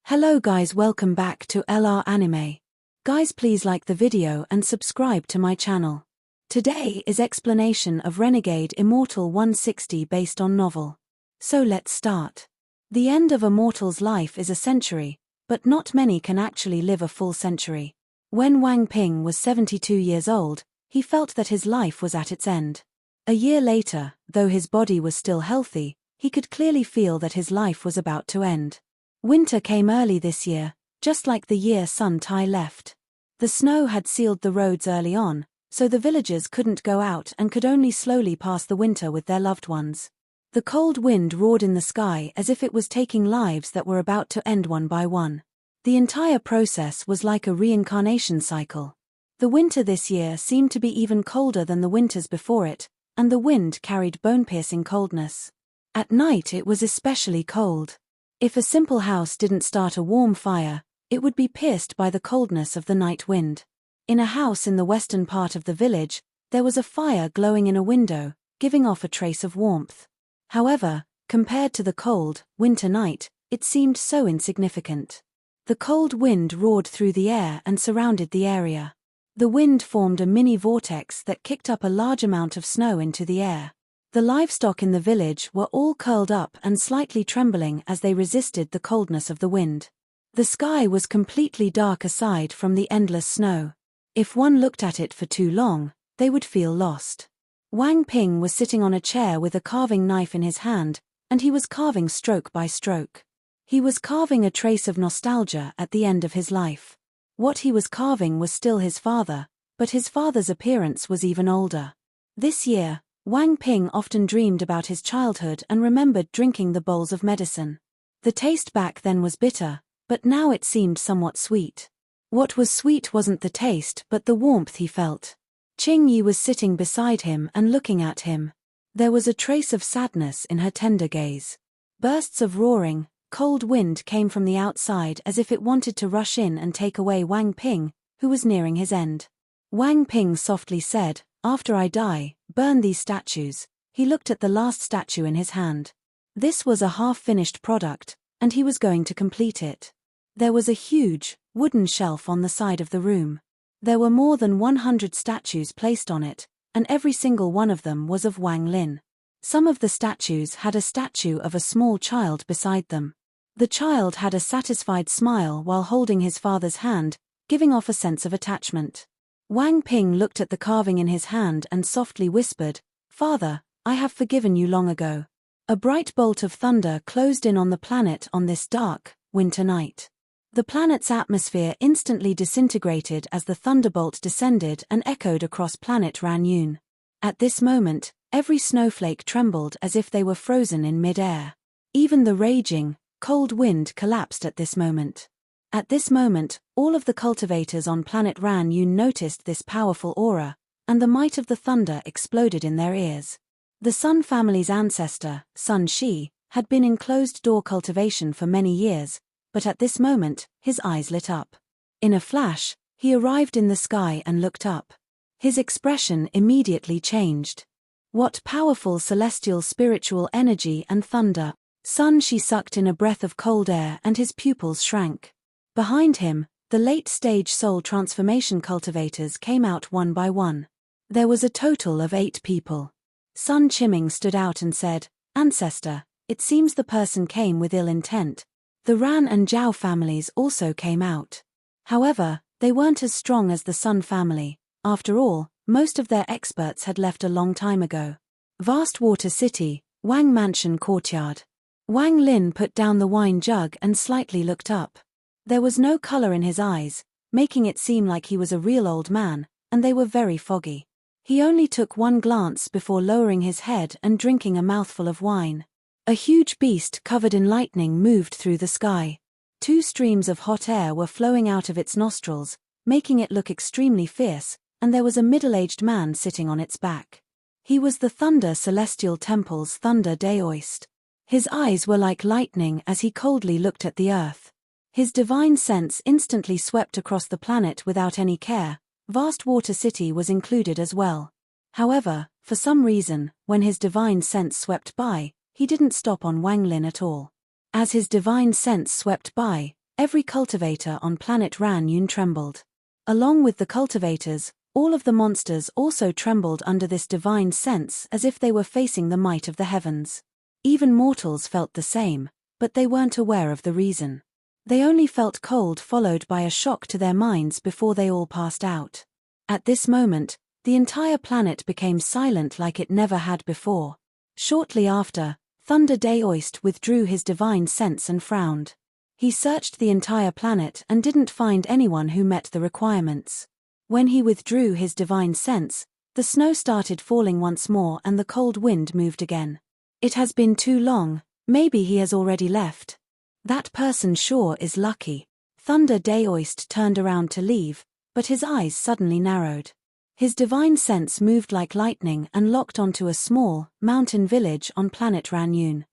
Hello guys, welcome back to LR Anime. Guys, please like the video and subscribe to my channel. Today is explanation of Renegade Immortal 160 based on novel. So let's start. The end of a mortal's life is a century, but not many can actually live a full century. When Wangping was 72 years old, he felt that his life was at its end. A year later, though his body was still healthy, he could clearly feel that his life was about to end. Winter came early this year, just like the year Sun Tai left. The snow had sealed the roads early on, so the villagers couldn't go out and could only slowly pass the winter with their loved ones. The cold wind roared in the sky as if it was taking lives that were about to end one by one. The entire process was like a reincarnation cycle. The winter this year seemed to be even colder than the winters before it, and the wind carried bone-piercing coldness. At night it was especially cold. If a simple house didn't start a warm fire, it would be pierced by the coldness of the night wind. In a house in the western part of the village, there was a fire glowing in a window, giving off a trace of warmth. However, compared to the cold, winter night, it seemed so insignificant. The cold wind roared through the air and surrounded the area. The wind formed a mini vortex that kicked up a large amount of snow into the air. The livestock in the village were all curled up and slightly trembling as they resisted the coldness of the wind. The sky was completely dark aside from the endless snow. If one looked at it for too long, they would feel lost. Wangping was sitting on a chair with a carving knife in his hand, and he was carving stroke by stroke. He was carving a trace of nostalgia at the end of his life. What he was carving was still his father, but his father's appearance was even older. This year, Wangping often dreamed about his childhood and remembered drinking the bowls of medicine. The taste back then was bitter, but now it seemed somewhat sweet. What was sweet wasn't the taste but the warmth he felt. Qing Yi was sitting beside him and looking at him. There was a trace of sadness in her tender gaze. Bursts of roaring, cold wind came from the outside as if it wanted to rush in and take away Wangping, who was nearing his end. Wangping softly said, "After I die, burn these statues." He looked at the last statue in his hand. This was a half-finished product, and he was going to complete it. There was a huge, wooden shelf on the side of the room. There were more than 100 statues placed on it, and every single one of them was of Wang Lin. Some of the statues had a statue of a small child beside them. The child had a satisfied smile while holding his father's hand, giving off a sense of attachment. Wangping looked at the carving in his hand and softly whispered, "Father, I have forgiven you long ago." A bright bolt of thunder closed in on the planet on this dark, winter night. The planet's atmosphere instantly disintegrated as the thunderbolt descended and echoed across planet Ranyun. At this moment, every snowflake trembled as if they were frozen in mid-air. Even the raging, cold wind collapsed at this moment. At this moment, all of the cultivators on planet Ranyun noticed this powerful aura, and the might of the thunder exploded in their ears. The Sun family's ancestor, Sun Shi, had been in closed-door cultivation for many years, but at this moment, his eyes lit up. In a flash, he arrived in the sky and looked up. His expression immediately changed. What powerful celestial spiritual energy and thunder! Sun Shi sucked in a breath of cold air and his pupils shrank. Behind him, the late-stage soul transformation cultivators came out one by one. There was a total of 8 people. Sun Chiming stood out and said, "Ancestor, it seems the person came with ill intent." The Ran and Zhao families also came out. However, they weren't as strong as the Sun family. After all, most of their experts had left a long time ago. Vast Water City, Wang Mansion Courtyard. Wang Lin put down the wine jug and slightly looked up. There was no color in his eyes, making it seem like he was a real old man, and they were very foggy. He only took one glance before lowering his head and drinking a mouthful of wine. A huge beast covered in lightning moved through the sky. 2 streams of hot air were flowing out of its nostrils, making it look extremely fierce, and there was a middle-aged man sitting on its back. He was the Thunder Celestial Temple's Thunder Deoist. His eyes were like lightning as he coldly looked at the earth. His divine sense instantly swept across the planet without any care. Vast Water City was included as well. However, for some reason, when his divine sense swept by, he didn't stop on Wang Lin at all. As his divine sense swept by, every cultivator on planet Ran-Yun trembled. Along with the cultivators, all of the monsters also trembled under this divine sense as if they were facing the might of the heavens. Even mortals felt the same, but they weren't aware of the reason. They only felt cold followed by a shock to their minds before they all passed out. At this moment, the entire planet became silent like it never had before. Shortly after, Thunder Deoist withdrew his divine sense and frowned. He searched the entire planet and didn't find anyone who met the requirements. When he withdrew his divine sense, the snow started falling once more and the cold wind moved again. It has been too long, maybe he has already left. That person sure is lucky. Thunder Deoist turned around to leave, but his eyes suddenly narrowed. His divine sense moved like lightning and locked onto a small, mountain village on planet Ran-Yun.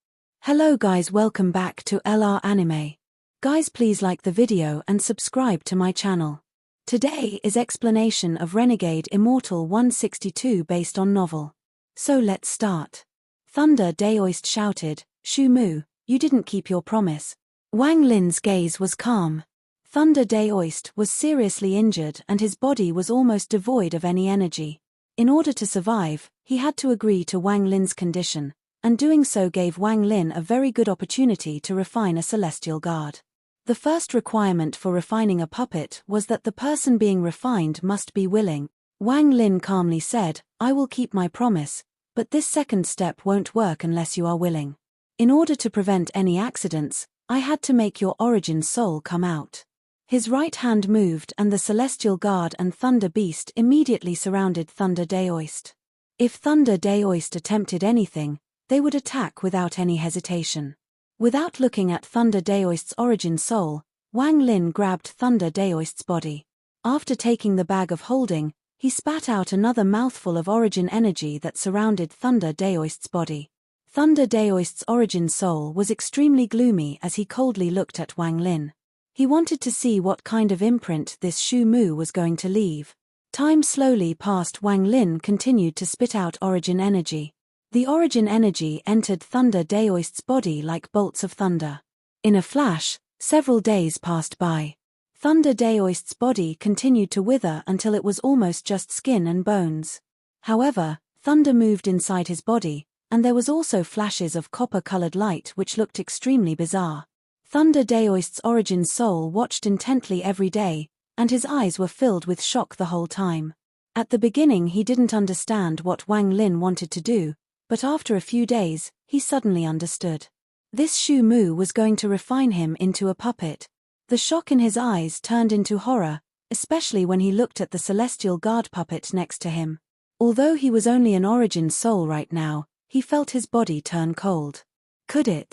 Hello guys, welcome back to LR Anime. Guys, please like the video and subscribe to my channel. Today is explanation of Renegade Immortal 162 based on novel. So let's start. Thunder Deoist shouted, "Shu Mu, you didn't keep your promise." Wang Lin's gaze was calm. Thunder Deoist was seriously injured and his body was almost devoid of any energy. In order to survive, he had to agree to Wang Lin's condition, and doing so gave Wang Lin a very good opportunity to refine a celestial guard. The first requirement for refining a puppet was that the person being refined must be willing. Wang Lin calmly said, "I will keep my promise, but this second step won't work unless you are willing. In order to prevent any accidents, I had to make your origin soul come out." His right hand moved and the Celestial Guard and Thunder Beast immediately surrounded Thunder Deoist. If Thunder Deoist attempted anything, they would attack without any hesitation. Without looking at Thunder Deoist's origin soul, Wang Lin grabbed Thunder Deoist's body. After taking the bag of holding, he spat out another mouthful of origin energy that surrounded Thunder Deoist's body. Thunder Deoist's origin soul was extremely gloomy as he coldly looked at Wang Lin. He wanted to see what kind of imprint this Shu Mu was going to leave. Time slowly passed. Wang Lin continued to spit out origin energy. The origin energy entered Thunder Deoist's body like bolts of thunder. In a flash, several days passed by. Thunder Deoist's body continued to wither until it was almost just skin and bones. However, thunder moved inside his body, and there was also flashes of copper-colored light which looked extremely bizarre. Thunder Deoist's origin soul watched intently every day, and his eyes were filled with shock the whole time. At the beginning he didn't understand what Wang Lin wanted to do, but after a few days, he suddenly understood. This Shu Mu was going to refine him into a puppet. The shock in his eyes turned into horror, especially when he looked at the Celestial Guard puppet next to him. Although he was only an origin soul right now, he felt his body turn cold. Could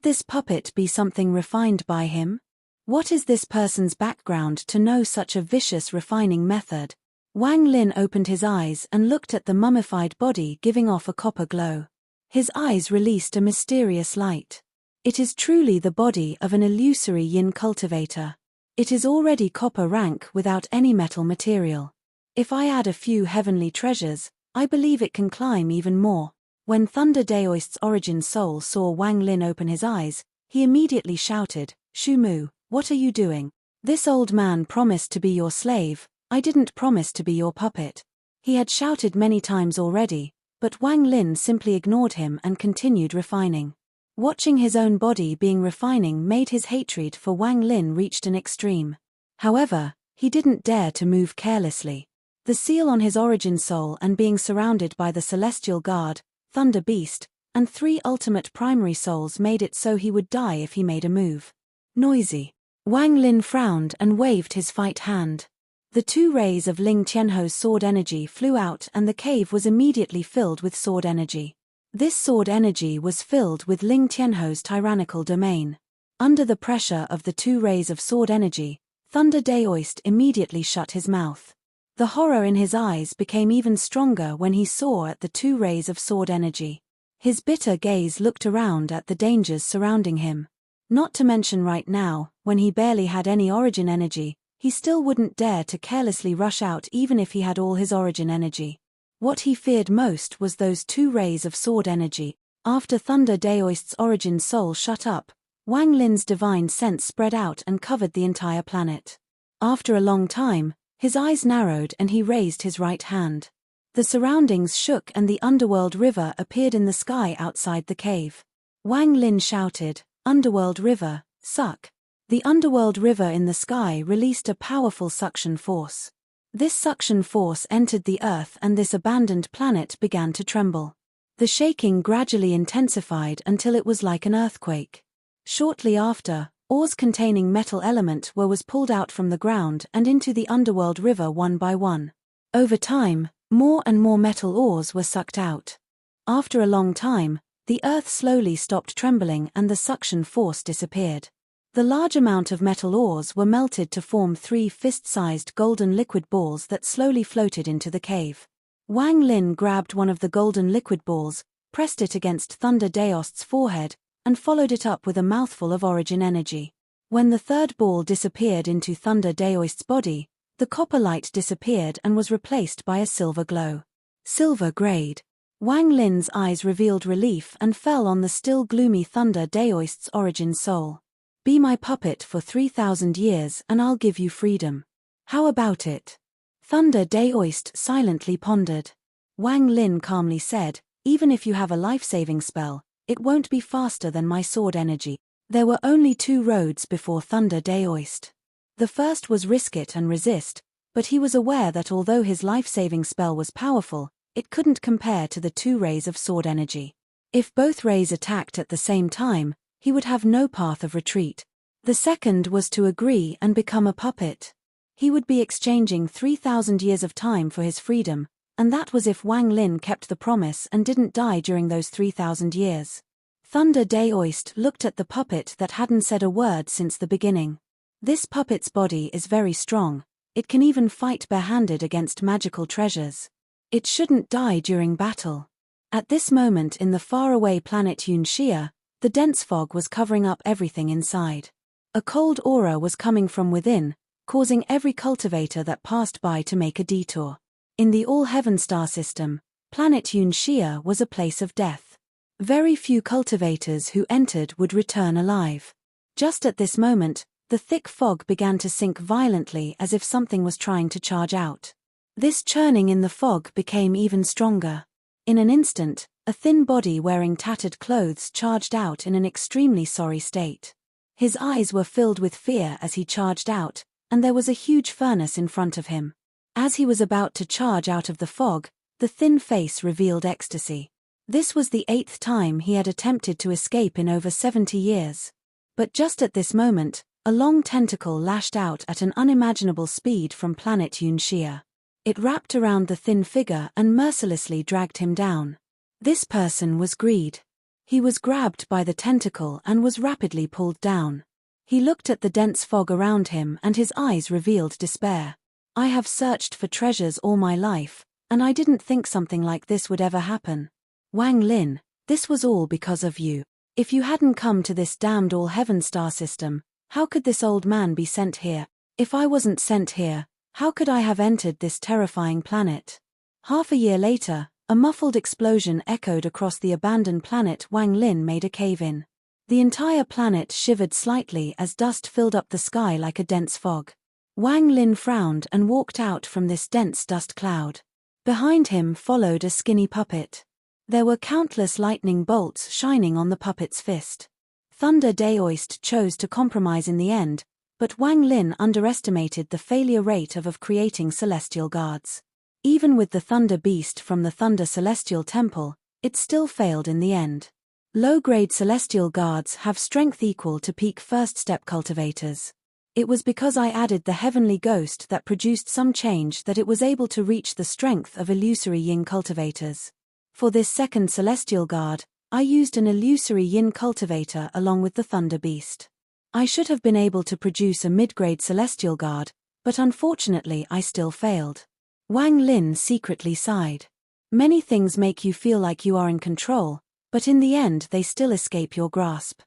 this puppet be something refined by him? What is this person's background to know such a vicious refining method? Wang Lin opened his eyes and looked at the mummified body giving off a copper glow. His eyes released a mysterious light. It is truly the body of an illusory yin cultivator. It is already copper rank without any metal material. If I add a few heavenly treasures, I believe it can climb even more. When Thunder Deoist's origin soul saw Wang Lin open his eyes, he immediately shouted, "Shu Mu, what are you doing? This old man promised to be your slave, I didn't promise to be your puppet." He had shouted many times already, but Wang Lin simply ignored him and continued refining. Watching his own body being refining made his hatred for Wang Lin reached an extreme. However, he didn't dare to move carelessly. The seal on his origin soul and being surrounded by the Celestial Guard, Thunder Beast, and 3 ultimate primary souls made it so he would die if he made a move. Noisy. Wang Lin frowned and waved his fight hand. The 2 rays of Ling Tianho's sword energy flew out and the cave was immediately filled with sword energy. This sword energy was filled with Ling Tianho's tyrannical domain. Under the pressure of the 2 rays of sword energy, Thunder Deoist immediately shut his mouth. The horror in his eyes became even stronger when he saw at the 2 rays of sword energy. His bitter gaze looked around at the dangers surrounding him. Not to mention right now, when he barely had any origin energy, he still wouldn't dare to carelessly rush out even if he had all his origin energy. What he feared most was those 2 rays of sword energy. After Thunder Deoist's origin soul shut up, Wang Lin's divine sense spread out and covered the entire planet. After a long time, his eyes narrowed and he raised his right hand. The surroundings shook and the underworld river appeared in the sky outside the cave. Wang Lin shouted, "Underworld river, suck." The underworld river in the sky released a powerful suction force. This suction force entered the earth and this abandoned planet began to tremble. The shaking gradually intensified until it was like an earthquake. Shortly after, ores containing metal element was pulled out from the ground and into the underworld river one by one. Over time, more and more metal ores were sucked out. After a long time, the earth slowly stopped trembling and the suction force disappeared. The large amount of metal ores were melted to form 3 fist-sized golden liquid balls that slowly floated into the cave. Wang Lin grabbed one of the golden liquid balls, pressed it against Thunder Deost's forehead, and followed it up with a mouthful of origin energy. When the third ball disappeared into Thunder Deoist's body, the copper light disappeared and was replaced by a silver glow. Silver grade. Wang Lin's eyes revealed relief and fell on the still gloomy Thunder Deoist's origin soul. "Be my puppet for 3,000 years and I'll give you freedom. How about it?" Thunder Deoist silently pondered. Wang Lin calmly said, "Even if you have a life-saving spell, it won't be faster than my sword energy." There were only 2 roads before Thunder Deoist. The first was risk it and resist, but he was aware that although his life-saving spell was powerful, it couldn't compare to the 2 rays of sword energy. If both rays attacked at the same time, he would have no path of retreat. The second was to agree and become a puppet. He would be exchanging 3,000 years of time for his freedom, and that was if Wang Lin kept the promise and didn't die during those 3,000 years. Thunder Deoist looked at the puppet that hadn't said a word since the beginning. This puppet's body is very strong. It can even fight barehanded against magical treasures. It shouldn't die during battle. At this moment in the faraway planet Yunxia, the dense fog was covering up everything inside. A cold aura was coming from within, causing every cultivator that passed by to make a detour. In the all-heaven star system, planet Yunxia was a place of death. Very few cultivators who entered would return alive. Just at this moment, the thick fog began to sink violently as if something was trying to charge out. This churning in the fog became even stronger. In an instant, a thin body wearing tattered clothes charged out in an extremely sorry state. His eyes were filled with fear as he charged out, and there was a huge furnace in front of him. As he was about to charge out of the fog, the thin face revealed ecstasy. This was the 8th time he had attempted to escape in over 70 years. But just at this moment, a long tentacle lashed out at an unimaginable speed from planet Yunxia. It wrapped around the thin figure and mercilessly dragged him down. This person was Greed. He was grabbed by the tentacle and was rapidly pulled down. He looked at the dense fog around him and his eyes revealed despair. "I have searched for treasures all my life, and I didn't think something like this would ever happen. Wang Lin, this was all because of you. If you hadn't come to this damned all-heaven star system, how could this old man be sent here? If I wasn't sent here, how could I have entered this terrifying planet?" Half a year later, a muffled explosion echoed across the abandoned planet Wang Lin made a cave-in. The entire planet shivered slightly as dust filled up the sky like a dense fog. Wang Lin frowned and walked out from this dense dust cloud. Behind him followed a skinny puppet. There were countless lightning bolts shining on the puppet's fist. Thunder Deoist chose to compromise in the end, but Wang Lin underestimated the failure rate of creating celestial guards. Even with the Thunder Beast from the Thunder Celestial Temple, it still failed in the end. Low-grade celestial guards have strength equal to peak first-step cultivators. It was because I added the heavenly ghost that produced some change that it was able to reach the strength of illusory yin cultivators. For this second celestial guard, I used an illusory yin cultivator along with the Thunder Beast. I should have been able to produce a mid-grade celestial guard, but unfortunately I still failed. Wang Lin secretly sighed. Many things make you feel like you are in control, but in the end they still escape your grasp.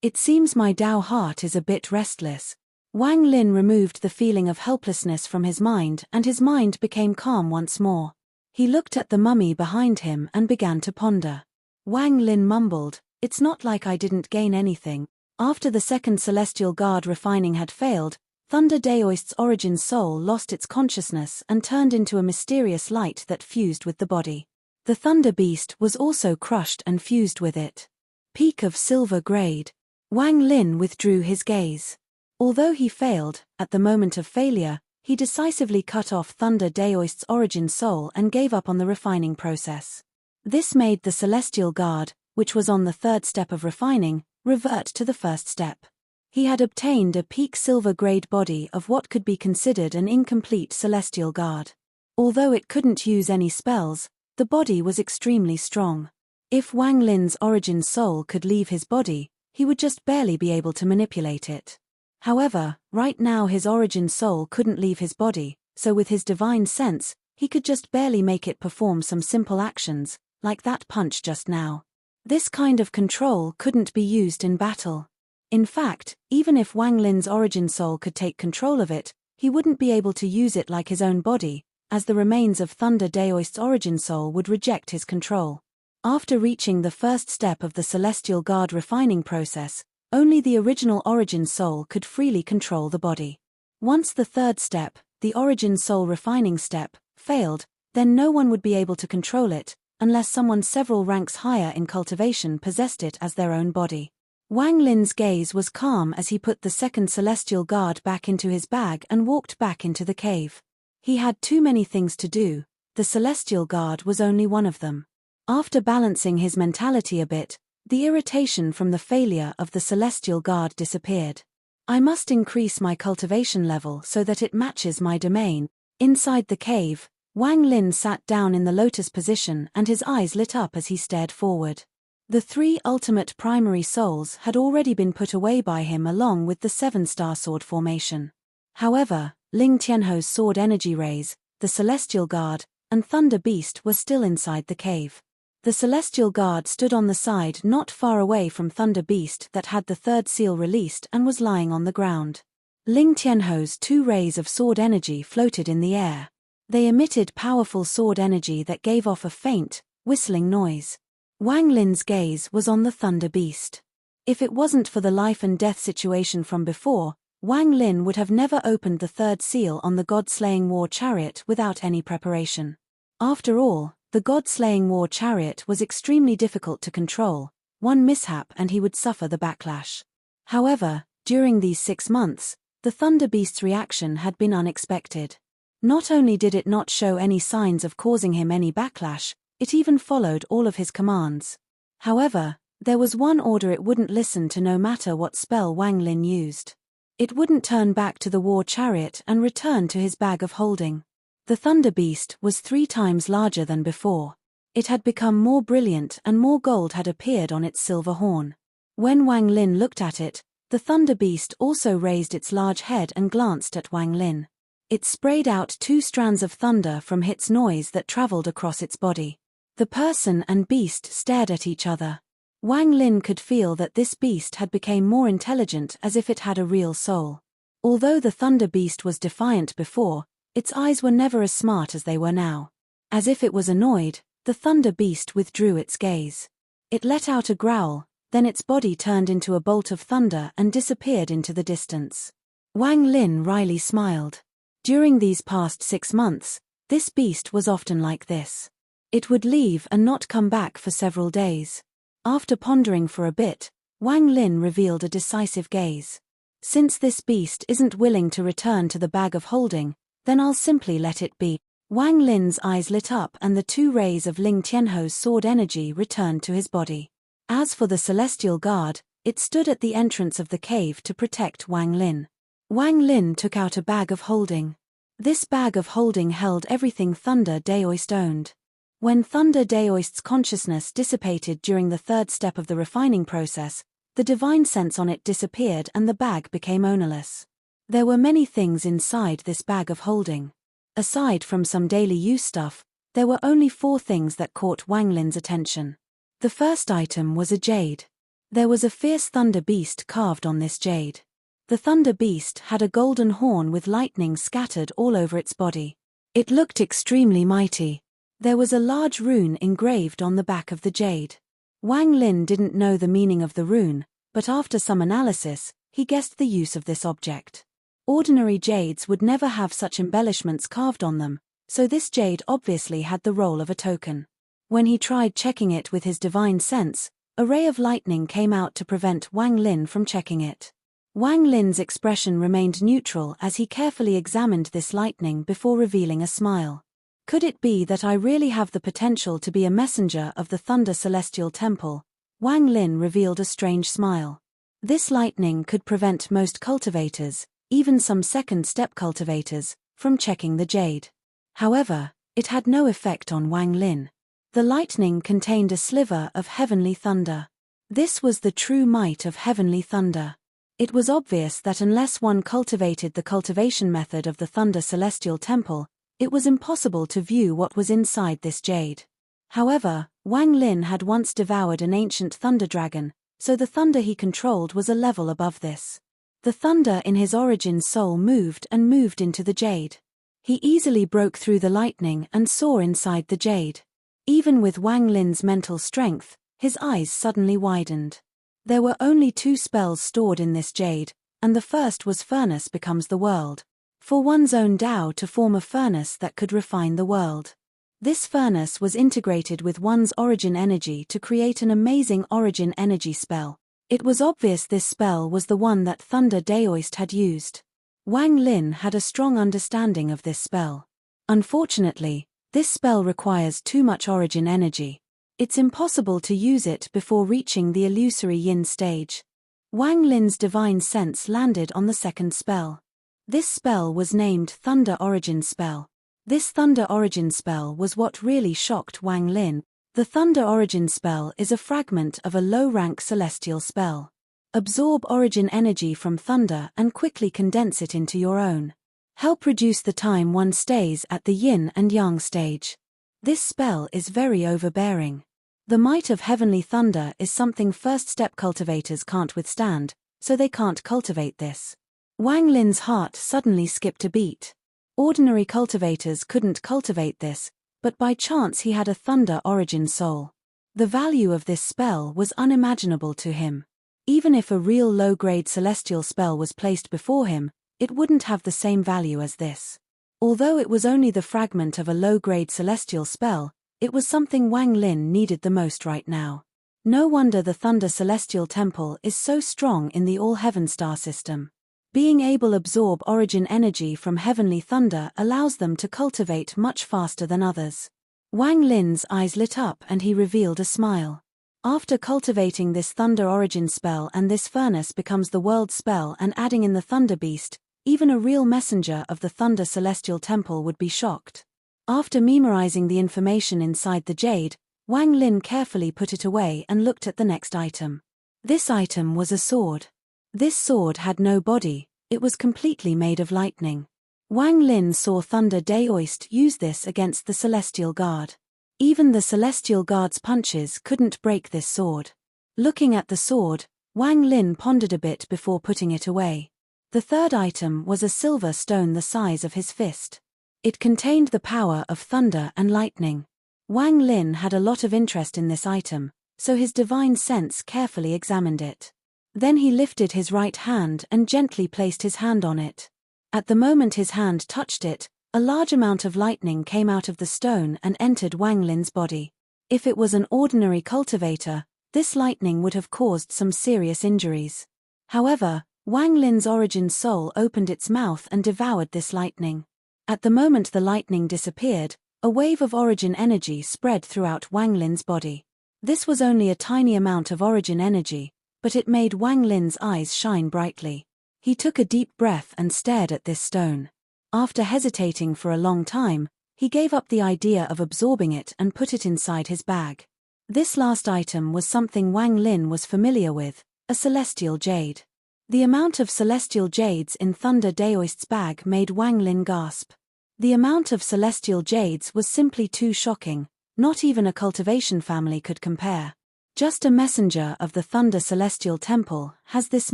It seems my Dao heart is a bit restless. Wang Lin removed the feeling of helplessness from his mind and his mind became calm once more. He looked at the mummy behind him and began to ponder. Wang Lin mumbled, "It's not like I didn't gain anything. After the second celestial guard refining had failed, Thunder Deoist's origin soul lost its consciousness and turned into a mysterious light that fused with the body. The Thunder Beast was also crushed and fused with it. Peak of silver grade. Wang Lin withdrew his gaze. Although he failed, at the moment of failure, he decisively cut off Thunder Deoist's origin soul and gave up on the refining process. This made the celestial guard, which was on the third step of refining, revert to the first step. He had obtained a peak silver grade body of what could be considered an incomplete celestial guard. Although it couldn't use any spells, the body was extremely strong. If Wang Lin's origin soul could leave his body, he would just barely be able to manipulate it. However, right now his origin soul couldn't leave his body, so with his divine sense, he could just barely make it perform some simple actions, like that punch just now. This kind of control couldn't be used in battle. In fact, even if Wang Lin's origin soul could take control of it, he wouldn't be able to use it like his own body, as the remains of Thunder Deoist's origin soul would reject his control. After reaching the first step of the Celestial Guard refining process, only the original origin soul could freely control the body. Once the third step, the origin soul refining step, failed, then no one would be able to control it, unless someone several ranks higher in cultivation possessed it as their own body. Wang Lin's gaze was calm as he put the second Celestial Guard back into his bag and walked back into the cave. He had too many things to do, the Celestial Guard was only one of them. After balancing his mentality a bit, the irritation from the failure of the Celestial Guard disappeared. I must increase my cultivation level so that it matches my domain. Inside the cave, Wang Lin sat down in the lotus position and his eyes lit up as he stared forward. The 3 ultimate primary souls had already been put away by him along with the 7-star sword formation. However, Ling Tianho's sword energy rays, the Celestial Guard, and Thunder Beast were still inside the cave. The Celestial Guard stood on the side not far away from Thunder Beast that had the third seal released and was lying on the ground. Ling Tianho's 2 rays of sword energy floated in the air. They emitted powerful sword energy that gave off a faint, whistling noise. Wang Lin's gaze was on the Thunder Beast. If it wasn't for the life and death situation from before, Wang Lin would have never opened the third seal on the God-slaying war chariot without any preparation. After all, the God-slaying war chariot was extremely difficult to control. One mishap and he would suffer the backlash. However, during these 6 months, the Thunder Beast's reaction had been unexpected. Not only did it not show any signs of causing him any backlash, it even followed all of his commands. However, there was one order it wouldn't listen to no matter what spell Wang Lin used. It wouldn't turn back to the war chariot and return to his bag of holding. The Thunder Beast was 3 times larger than before. It had become more brilliant and more gold had appeared on its silver horn. When Wang Lin looked at it, the Thunder Beast also raised its large head and glanced at Wang Lin. It sprayed out 2 strands of thunder from its noise that traveled across its body. The person and beast stared at each other. Wang Lin could feel that this beast had become more intelligent as if it had a real soul. Although the Thunder Beast was defiant before, its eyes were never as smart as they were now. As if it was annoyed, the Thunder Beast withdrew its gaze. It let out a growl, then its body turned into a bolt of thunder and disappeared into the distance. Wang Lin wryly smiled. During these past 6 months, this beast was often like this. It would leave and not come back for several days. After pondering for a bit, Wang Lin revealed a decisive gaze. Since this beast isn't willing to return to the bag of holding, then I'll simply let it be. Wang Lin's eyes lit up and the 2 rays of Ling Tianho's sword energy returned to his body. As for the Celestial Guard, it stood at the entrance of the cave to protect Wang Lin. Wang Lin took out a bag of holding. This bag of holding held everything Thunder Deoist owned. When Thunder Deoist's consciousness dissipated during the third step of the refining process, the divine sense on it disappeared and the bag became ownerless. There were many things inside this bag of holding. Aside from some daily use stuff, there were only 4 things that caught Wang Lin's attention. The first item was a jade. There was a fierce thunder beast carved on this jade. The Thunder Beast had a golden horn with lightning scattered all over its body. It looked extremely mighty. There was a large rune engraved on the back of the jade. Wang Lin didn't know the meaning of the rune, but after some analysis, he guessed the use of this object. Ordinary jades would never have such embellishments carved on them, so this jade obviously had the role of a token. When he tried checking it with his divine sense, a ray of lightning came out to prevent Wang Lin from checking it. Wang Lin's expression remained neutral as he carefully examined this lightning before revealing a smile. Could it be that I really have the potential to be a messenger of the Thunder Celestial Temple? Wang Lin revealed a strange smile. This lightning could prevent most cultivators, even some second-step cultivators, from checking the jade. However, it had no effect on Wang Lin. The lightning contained a sliver of heavenly thunder. This was the true might of heavenly thunder. It was obvious that unless one cultivated the cultivation method of the Thunder Celestial Temple, it was impossible to view what was inside this jade. However, Wang Lin had once devoured an ancient thunder dragon, so the thunder he controlled was a level above this. The thunder in his origin soul moved and moved into the jade. He easily broke through the lightning and saw inside the jade. Even with Wang Lin's mental strength, his eyes suddenly widened. There were only 2 spells stored in this jade, and the first was Furnace Becomes the World. For one's own Tao to form a furnace that could refine the world. This furnace was integrated with one's origin energy to create an amazing origin energy spell. It was obvious this spell was the one that Thunder Deoist had used. Wang Lin had a strong understanding of this spell. Unfortunately, this spell requires too much origin energy. It's impossible to use it before reaching the illusory yin stage. Wang Lin's divine sense landed on the second spell. This spell was named Thunder Origin Spell. This Thunder Origin Spell was what really shocked Wang Lin. The Thunder Origin Spell is a fragment of a low-rank celestial spell. Absorb origin energy from thunder and quickly condense it into your own. Help reduce the time one stays at the yin and yang stage. This spell is very overbearing. The might of heavenly thunder is something first-step cultivators can't withstand, so they can't cultivate this. Wang Lin's heart suddenly skipped a beat. Ordinary cultivators couldn't cultivate this, but by chance he had a thunder origin soul. The value of this spell was unimaginable to him. Even if a real low-grade celestial spell was placed before him, it wouldn't have the same value as this. Although it was only the fragment of a low-grade celestial spell, it was something Wang Lin needed the most right now. No wonder the Thunder Celestial Temple is so strong in the All-Heaven star system. Being able to absorb origin energy from heavenly thunder allows them to cultivate much faster than others. Wang Lin's eyes lit up and he revealed a smile. After cultivating this Thunder Origin spell and this Furnace Becomes the World spell and adding in the Thunder Beast, even a real messenger of the Thunder Celestial Temple would be shocked. After memorizing the information inside the jade, Wang Lin carefully put it away and looked at the next item. This item was a sword. This sword had no body, it was completely made of lightning. Wang Lin saw Thunder Deoist use this against the Celestial Guard. Even the Celestial Guard's punches couldn't break this sword. Looking at the sword, Wang Lin pondered a bit before putting it away. The third item was a silver stone the size of his fist. It contained the power of thunder and lightning. Wang Lin had a lot of interest in this item, so his divine sense carefully examined it. Then he lifted his right hand and gently placed his hand on it. At the moment his hand touched it, a large amount of lightning came out of the stone and entered Wang Lin's body. If it was an ordinary cultivator, this lightning would have caused some serious injuries. However, Wang Lin's origin soul opened its mouth and devoured this lightning. At the moment the lightning disappeared, a wave of origin energy spread throughout Wang Lin's body. This was only a tiny amount of origin energy, but it made Wang Lin's eyes shine brightly. He took a deep breath and stared at this stone. After hesitating for a long time, he gave up the idea of absorbing it and put it inside his bag. This last item was something Wang Lin was familiar with, a celestial jade. The amount of celestial jades in Thunder Deoist's bag made Wang Lin gasp. The amount of celestial jades was simply too shocking, not even a cultivation family could compare. Just a messenger of the Thunder Celestial Temple has this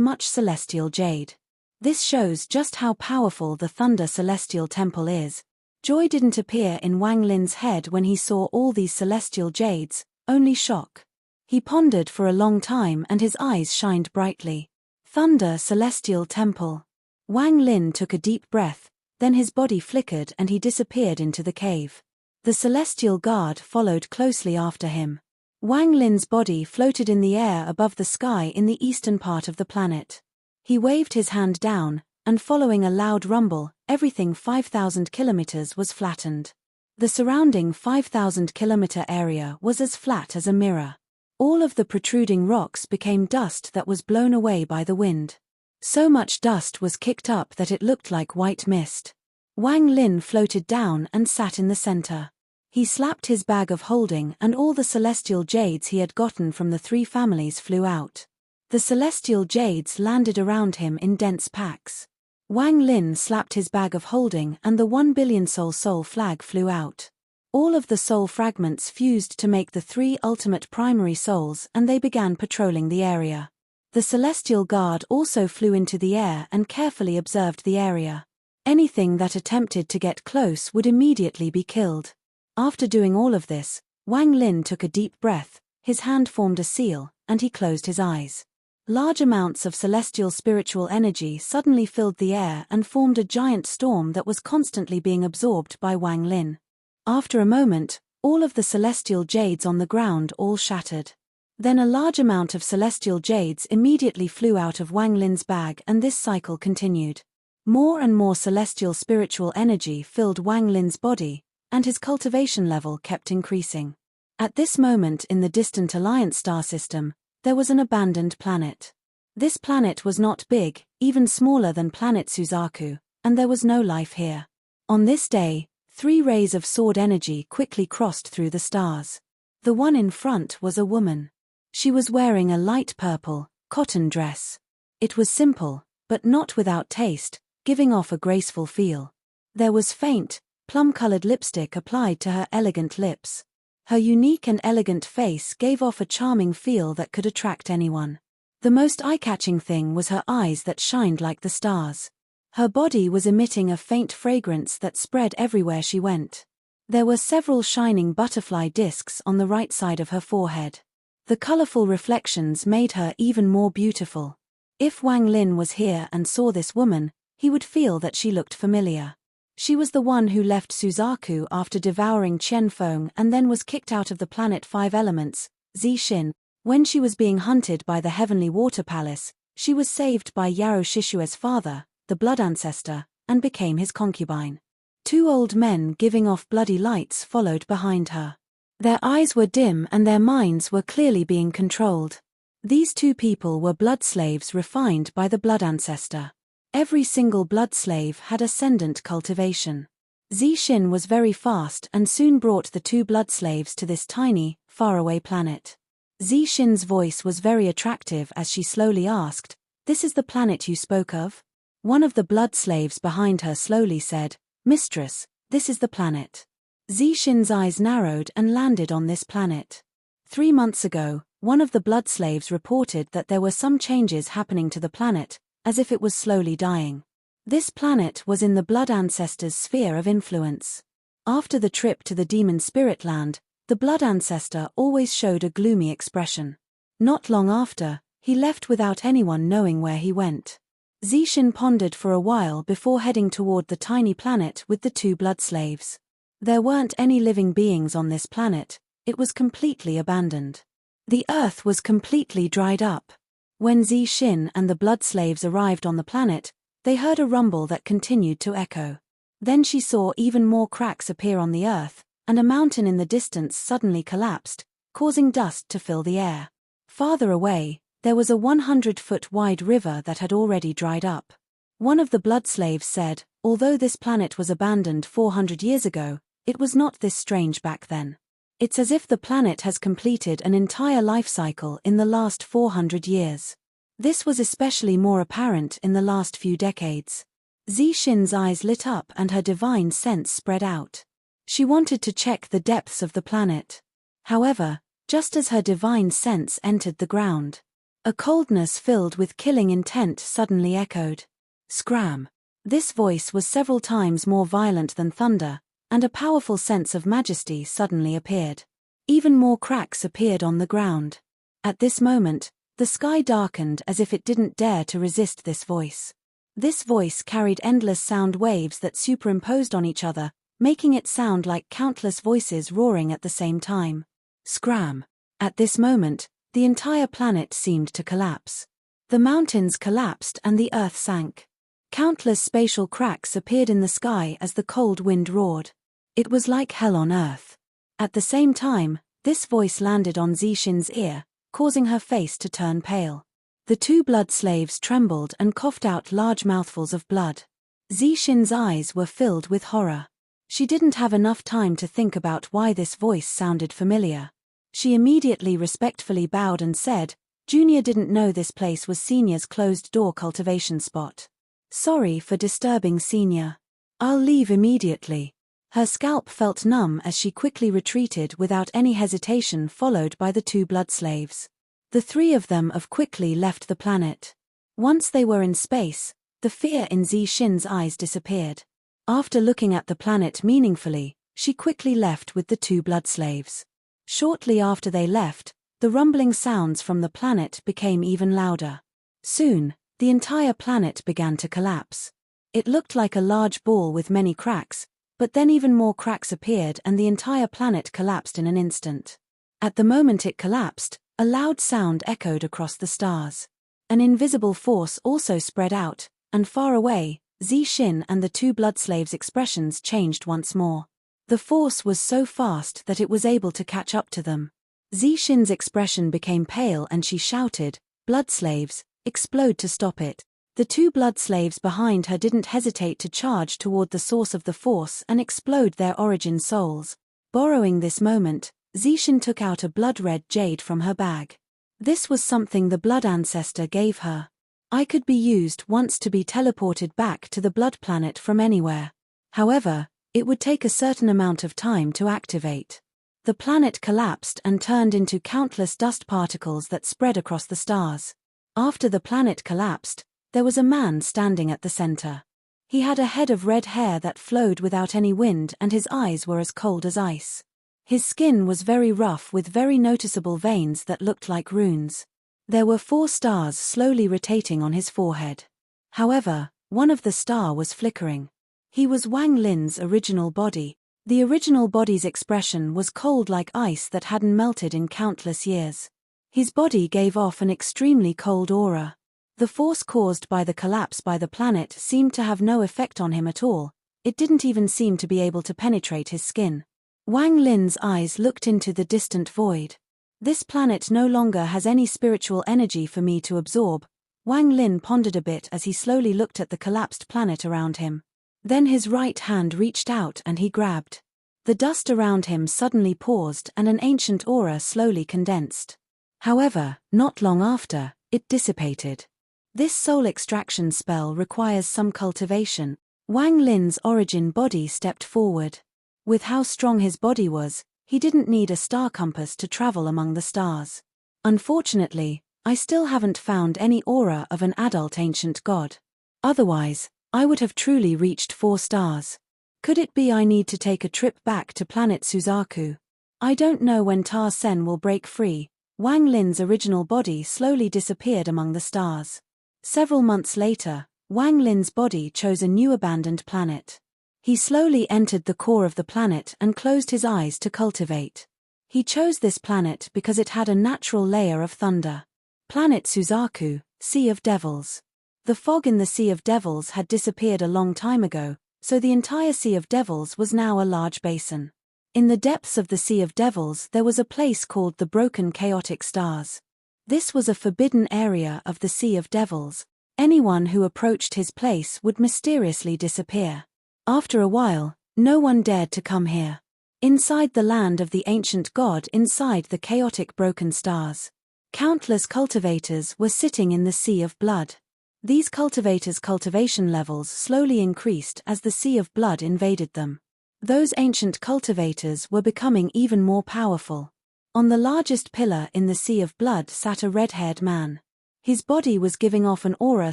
much celestial jade. This shows just how powerful the Thunder Celestial Temple is. Joy didn't appear in Wang Lin's head when he saw all these celestial jades, only shock. He pondered for a long time and his eyes shined brightly. Thunder Celestial Temple. Wang Lin took a deep breath, then his body flickered and he disappeared into the cave. The Celestial Guard followed closely after him. Wang Lin's body floated in the air above the sky in the eastern part of the planet. He waved his hand down, and following a loud rumble, everything 5,000 kilometers was flattened. The surrounding 5,000-kilometer area was as flat as a mirror. All of the protruding rocks became dust that was blown away by the wind. So much dust was kicked up that it looked like white mist. Wang Lin floated down and sat in the center. He slapped his bag of holding and all the celestial jades he had gotten from the three families flew out. The celestial jades landed around him in dense packs. Wang Lin slapped his bag of holding and the 1 billion soul flag flew out. All of the soul fragments fused to make the 3 ultimate primary souls and they began patrolling the area. The Celestial Guard also flew into the air and carefully observed the area. Anything that attempted to get close would immediately be killed. After doing all of this, Wang Lin took a deep breath, his hand formed a seal, and he closed his eyes. Large amounts of celestial spiritual energy suddenly filled the air and formed a giant storm that was constantly being absorbed by Wang Lin. After a moment, all of the celestial jades on the ground all shattered. Then a large amount of celestial jades immediately flew out of Wang Lin's bag and this cycle continued. More and more celestial spiritual energy filled Wang Lin's body, and his cultivation level kept increasing. At this moment in the distant Alliance star system, there was an abandoned planet. This planet was not big, even smaller than planet Suzaku, and there was no life here. On this day, 3 rays of sword energy quickly crossed through the stars. The one in front was a woman. She was wearing a light purple, cotton dress. It was simple, but not without taste, giving off a graceful feel. There was faint, plum-colored lipstick applied to her elegant lips. Her unique and elegant face gave off a charming feel that could attract anyone. The most eye-catching thing was her eyes that shined like the stars. Her body was emitting a faint fragrance that spread everywhere she went. There were several shining butterfly discs on the right side of her forehead. The colorful reflections made her even more beautiful. If Wang Lin was here and saw this woman, he would feel that she looked familiar. She was the one who left Suzaku after devouring Qianfeng and then was kicked out of the planet 5 elements, Zixin. When she was being hunted by the Heavenly Water Palace, she was saved by Yaro Shishue's father, the Blood Ancestor, and became his concubine. 2 old men giving off bloody lights followed behind her. Their eyes were dim and their minds were clearly being controlled. These 2 people were blood slaves refined by the Blood Ancestor. Every single blood slave had ascendant cultivation. Zixin was very fast and soon brought the 2 blood slaves to this tiny, faraway planet. Zixin's voice was very attractive as she slowly asked, "This is the planet you spoke of?" One of the blood slaves behind her slowly said, "Mistress, this is the planet." Zixin's eyes narrowed and landed on this planet. 3 months ago, one of the blood slaves reported that there were some changes happening to the planet, as if it was slowly dying. This planet was in the Blood Ancestor's sphere of influence. After the trip to the Demon Spirit Land, the Blood Ancestor always showed a gloomy expression. Not long after, he left without anyone knowing where he went. Zixin pondered for a while before heading toward the tiny planet with the 2 blood slaves. There weren't any living beings on this planet, it was completely abandoned. The earth was completely dried up. When Zixin and the blood slaves arrived on the planet, they heard a rumble that continued to echo. Then she saw even more cracks appear on the earth, and a mountain in the distance suddenly collapsed, causing dust to fill the air. Farther away, there was a 100-foot wide river that had already dried up. One of the blood slaves said, although this planet was abandoned 400 years ago, it was not this strange back then. It's as if the planet has completed an entire life cycle in the last 400 years. This was especially more apparent in the last few decades. Zixin's eyes lit up and her divine sense spread out. She wanted to check the depths of the planet. However, just as her divine sense entered the ground, a coldness filled with killing intent suddenly echoed. Scram! This voice was several times more violent than thunder, and a powerful sense of majesty suddenly appeared. Even more cracks appeared on the ground. At this moment, the sky darkened as if it didn't dare to resist this voice. This voice carried endless sound waves that superimposed on each other, making it sound like countless voices roaring at the same time. Scram! At this moment, the entire planet seemed to collapse. The mountains collapsed and the earth sank. Countless spatial cracks appeared in the sky as the cold wind roared. It was like hell on earth. At the same time, this voice landed on Zixin's ear, causing her face to turn pale. The two blood slaves trembled and coughed out large mouthfuls of blood. Zixin's eyes were filled with horror. She didn't have enough time to think about why this voice sounded familiar. She immediately respectfully bowed and said, "Junior didn't know this place was Senior's closed-door cultivation spot. Sorry for disturbing Senior. I'll leave immediately." Her scalp felt numb as she quickly retreated without any hesitation, followed by the two blood slaves. The three of them quickly left the planet. Once they were in space, the fear in Zixin's eyes disappeared. After looking at the planet meaningfully, she quickly left with the two blood slaves. Shortly after they left, the rumbling sounds from the planet became even louder. Soon, the entire planet began to collapse. It looked like a large ball with many cracks, but then even more cracks appeared and the entire planet collapsed in an instant. At the moment it collapsed, a loud sound echoed across the stars. An invisible force also spread out, and far away, Zixin and the two blood slaves' expressions changed once more. The force was so fast that it was able to catch up to them. Zixin's expression became pale and she shouted, "Blood slaves, explode to stop it." The two blood slaves behind her didn't hesitate to charge toward the source of the force and explode their origin souls. Borrowing this moment, Zixin took out a blood-red jade from her bag. This was something the blood ancestor gave her. I could be used once to be teleported back to the blood planet from anywhere. However, it would take a certain amount of time to activate. The planet collapsed and turned into countless dust particles that spread across the stars. After the planet collapsed, there was a man standing at the center. He had a head of red hair that flowed without any wind and his eyes were as cold as ice. His skin was very rough with very noticeable veins that looked like runes. There were 4 stars slowly rotating on his forehead. However, one of the star was flickering. He was Wang Lin's original body. The original body's expression was cold like ice that hadn't melted in countless years. His body gave off an extremely cold aura. The force caused by the collapse by the planet seemed to have no effect on him at all. It didn't even seem to be able to penetrate his skin. Wang Lin's eyes looked into the distant void. This planet no longer has any spiritual energy for me to absorb. Wang Lin pondered a bit as he slowly looked at the collapsed planet around him. Then his right hand reached out and he grabbed. The dust around him suddenly paused and an ancient aura slowly condensed. However, not long after, it dissipated. This soul extraction spell requires some cultivation. Wang Lin's origin body stepped forward. With how strong his body was, he didn't need a star compass to travel among the stars. Unfortunately, I still haven't found any aura of an adult ancient god. Otherwise, I would have truly reached 4 stars. Could it be I need to take a trip back to planet Suzaku? I don't know when Tar Sen will break free. Wang Lin's original body slowly disappeared among the stars. Several months later, Wang Lin's body chose a new abandoned planet. He slowly entered the core of the planet and closed his eyes to cultivate. He chose this planet because it had a natural layer of thunder. Planet Suzaku, Sea of Devils. The fog in the Sea of Devils had disappeared a long time ago, so the entire Sea of Devils was now a large basin. In the depths of the Sea of Devils there was a place called the Broken Chaotic Stars. This was a forbidden area of the Sea of Devils. Anyone who approached his place would mysteriously disappear. After a while, no one dared to come here. Inside the land of the ancient god, inside the chaotic broken stars, countless cultivators were sitting in the Sea of Blood. These cultivators' cultivation levels slowly increased as the Sea of Blood invaded them. Those ancient cultivators were becoming even more powerful. On the largest pillar in the Sea of Blood sat a red-haired man. His body was giving off an aura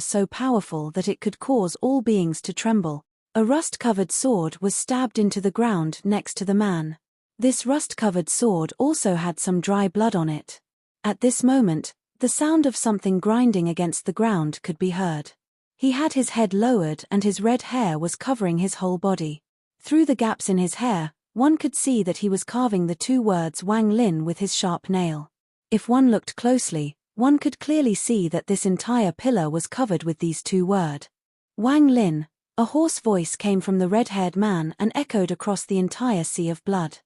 so powerful that it could cause all beings to tremble. A rust-covered sword was stabbed into the ground next to the man. This rust-covered sword also had some dry blood on it. At this moment, the sound of something grinding against the ground could be heard. He had his head lowered and his red hair was covering his whole body. Through the gaps in his hair, one could see that he was carving the two words Wang Lin with his sharp nail. If one looked closely, one could clearly see that this entire pillar was covered with these two words. Wang Lin. A hoarse voice came from the red-haired man and echoed across the entire sea of blood.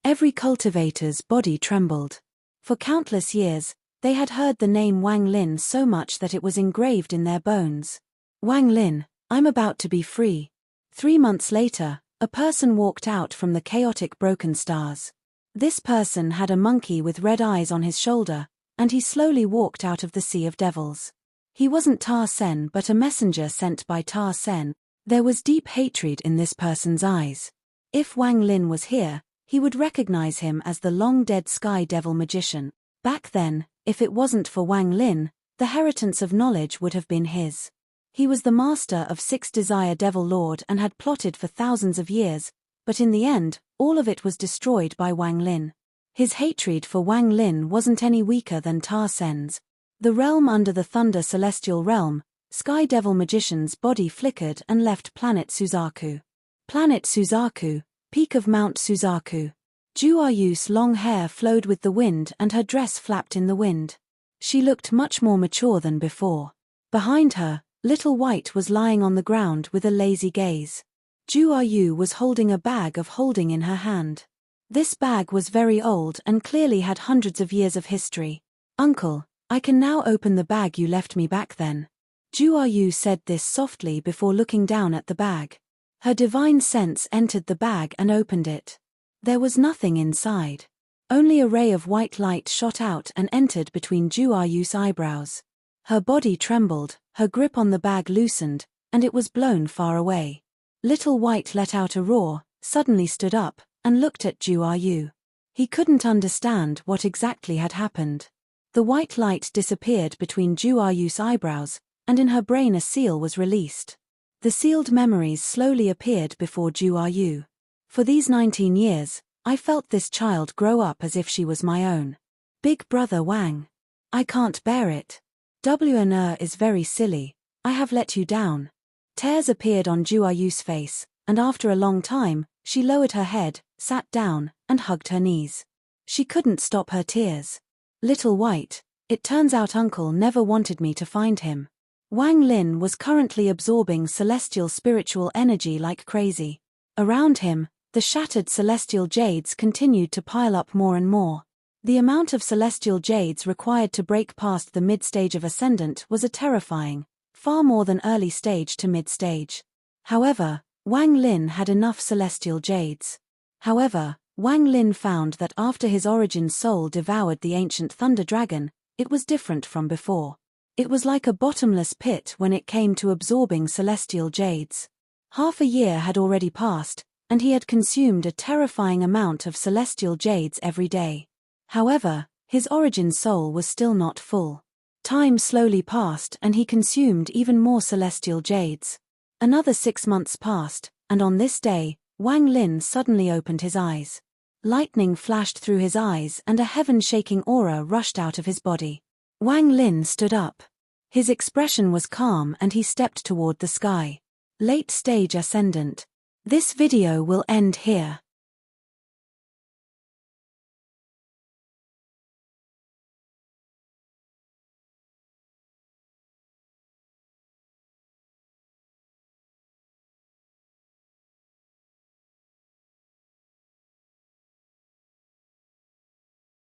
Every cultivator's body trembled. For countless years, they had heard the name Wang Lin so much that it was engraved in their bones. Wang Lin, I'm about to be free. 3 months later, a person walked out from the chaotic broken stars. This person had a monkey with red eyes on his shoulder, and he slowly walked out of the sea of devils. He wasn't Tar Sen but a messenger sent by Tar Sen. There was deep hatred in this person's eyes. If Wang Lin was here, he would recognize him as the long-dead Sky Devil magician. Back then, if it wasn't for Wang Lin, the inheritance of knowledge would have been his. He was the master of 6 Desire Devil Lord and had plotted for thousands of years, but in the end, all of it was destroyed by Wang Lin. His hatred for Wang Lin wasn't any weaker than Tar Sen's. The realm under the Thunder Celestial Realm, Sky Devil Magician's body flickered and left planet Suzaku. Planet Suzaku, peak of Mount Suzaku. Juayu's long hair flowed with the wind and her dress flapped in the wind. She looked much more mature than before. Behind her, Little White was lying on the ground with a lazy gaze. Juayu was holding a bag of holding in her hand. This bag was very old and clearly had hundreds of years of history. Uncle, I can now open the bag you left me back then. Juayu said this softly before looking down at the bag. Her divine sense entered the bag and opened it. There was nothing inside. Only a ray of white light shot out and entered between Juayu's eyebrows. Her body trembled, her grip on the bag loosened, and it was blown far away. Little White let out a roar, suddenly stood up, and looked at Juayu. He couldn't understand what exactly had happened. The white light disappeared between Juayu's eyebrows, and in her brain a seal was released. The sealed memories slowly appeared before Juayu. For these 19 years, I felt this child grow up as if she was my own. Big brother Wang. I can't bear it. WNR is very silly. I have let you down. Tears appeared on Juayu's face, and after a long time, she lowered her head, sat down, and hugged her knees. She couldn't stop her tears. Little White, it turns out Uncle never wanted me to find him. Wang Lin was currently absorbing celestial spiritual energy like crazy. Around him, the shattered celestial jades continued to pile up more and more. The amount of celestial jades required to break past the mid-stage of Ascendant was a terrifying, far more than early stage to mid-stage. However, Wang Lin had enough celestial jades. However, Wang Lin found that after his origin soul devoured the ancient thunder dragon, it was different from before. It was like a bottomless pit when it came to absorbing celestial jades. Half a year had already passed, and he had consumed a terrifying amount of celestial jades every day. However, his origin soul was still not full. Time slowly passed and he consumed even more celestial jades. Another 6 months passed, and on this day, Wang Lin suddenly opened his eyes. Lightning flashed through his eyes and a heaven-shaking aura rushed out of his body. Wang Lin stood up. His expression was calm and he stepped toward the sky. Late stage ascendant. This video will end here.